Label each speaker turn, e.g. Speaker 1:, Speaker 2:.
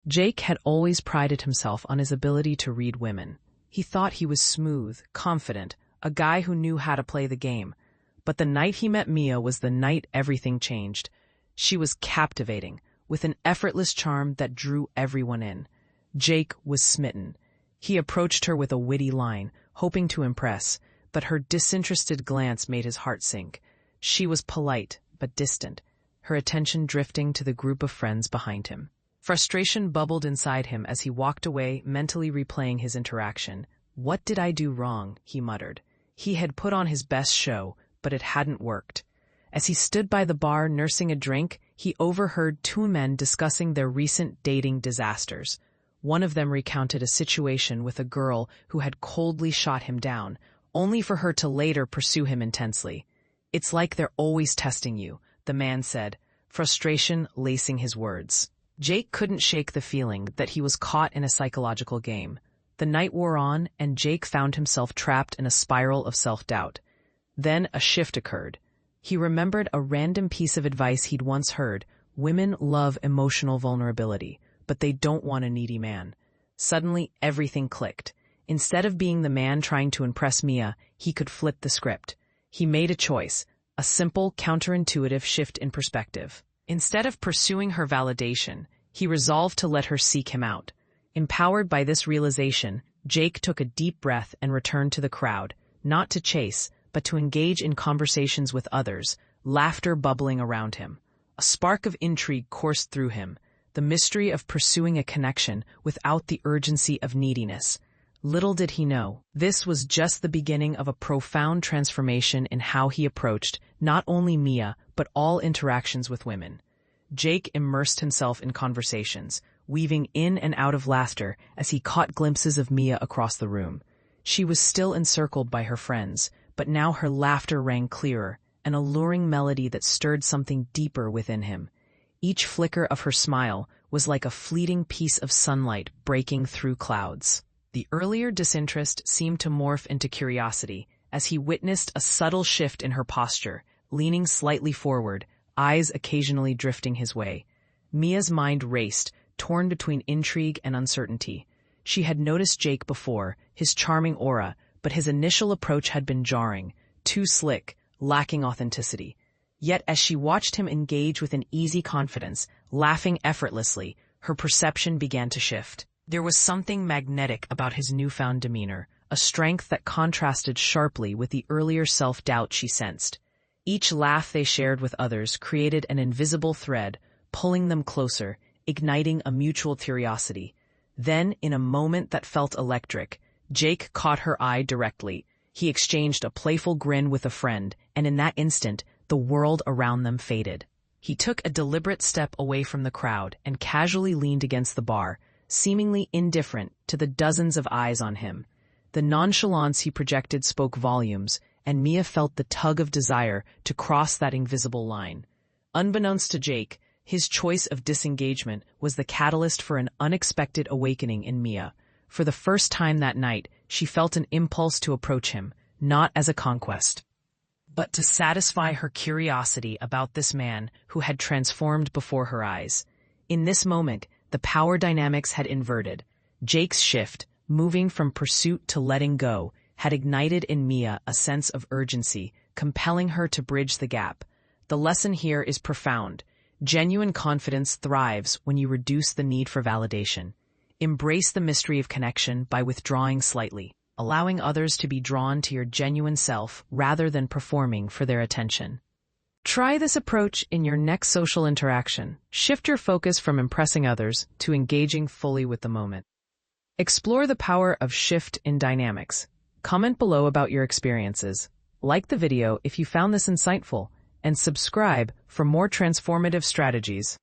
Speaker 1: Jake had always prided himself on his ability to read women. He thought he was smooth, confident, a guy who knew how to play the game. But the night he met Mia was the night everything changed. She was captivating, with an effortless charm that drew everyone in. Jake was smitten. He approached her with a witty line, hoping to impress, but her disinterested glance made his heart sink. She was polite, but distant, her attention drifting to the group of friends behind him. Frustration bubbled inside him as he walked away, mentally replaying his interaction. "What did I do wrong?" he muttered. He had put on his best show, but it hadn't worked. As he stood by the bar nursing a drink, he overheard two men discussing their recent dating disasters. One of them recounted a situation with a girl who had coldly shot him down, only for her to later pursue him intensely. "It's like they're always testing you," the man said, frustration lacing his words. Jake couldn't shake the feeling that he was caught in a psychological game. The night wore on, and Jake found himself trapped in a spiral of self-doubt. Then a shift occurred. He remembered a random piece of advice he'd once heard: women love emotional vulnerability, but they don't want a needy man. Suddenly, everything clicked. Instead of being the man trying to impress Mia, he could flip the script. He made a choice, a simple, counterintuitive shift in perspective. Instead of pursuing her validation, he resolved to let her seek him out. Empowered by this realization, Jake took a deep breath and returned to the crowd, not to chase, but to engage in conversations with others, laughter bubbling around him. A spark of intrigue coursed through him, the mystery of pursuing a connection without the urgency of neediness. Little did he know, this was just the beginning of a profound transformation in how he approached not only Mia, but all interactions with women. Jake immersed himself in conversations, weaving in and out of laughter as he caught glimpses of Mia across the room. She was still encircled by her friends, but now her laughter rang clearer, an alluring melody that stirred something deeper within him. Each flicker of her smile was like a fleeting piece of sunlight breaking through clouds. The earlier disinterest seemed to morph into curiosity as he witnessed a subtle shift in her posture, leaning slightly forward, eyes occasionally drifting his way. Mia's mind raced, torn between intrigue and uncertainty. She had noticed Jake before, his charming aura, but his initial approach had been jarring, too slick, lacking authenticity. Yet as she watched him engage with an easy confidence, laughing effortlessly, her perception began to shift. There was something magnetic about his newfound demeanor, a strength that contrasted sharply with the earlier self-doubt she sensed. Each laugh they shared with others created an invisible thread, pulling them closer, igniting a mutual curiosity. Then, in a moment that felt electric, Jake caught her eye directly. He exchanged a playful grin with a friend, and in that instant, the world around them faded. He took a deliberate step away from the crowd and casually leaned against the bar, seemingly indifferent to the dozens of eyes on him. The nonchalance he projected spoke volumes, and Mia felt the tug of desire to cross that invisible line. Unbeknownst to Jake, his choice of disengagement was the catalyst for an unexpected awakening in Mia. For the first time that night, she felt an impulse to approach him, not as a conquest, but to satisfy her curiosity about this man who had transformed before her eyes. In this moment, the power dynamics had inverted. Jake's shift, moving from pursuit to letting go, had ignited in Mia a sense of urgency, compelling her to bridge the gap. The lesson here is profound. Genuine confidence thrives when you reduce the need for validation. Embrace the mystery of connection by withdrawing slightly, allowing others to be drawn to your genuine self rather than performing for their attention. Try this approach in your next social interaction. Shift your focus from impressing others to engaging fully with the moment. Explore the power of shift in dynamics. Comment below about your experiences. Like the video if you found this insightful, and subscribe for more transformative strategies.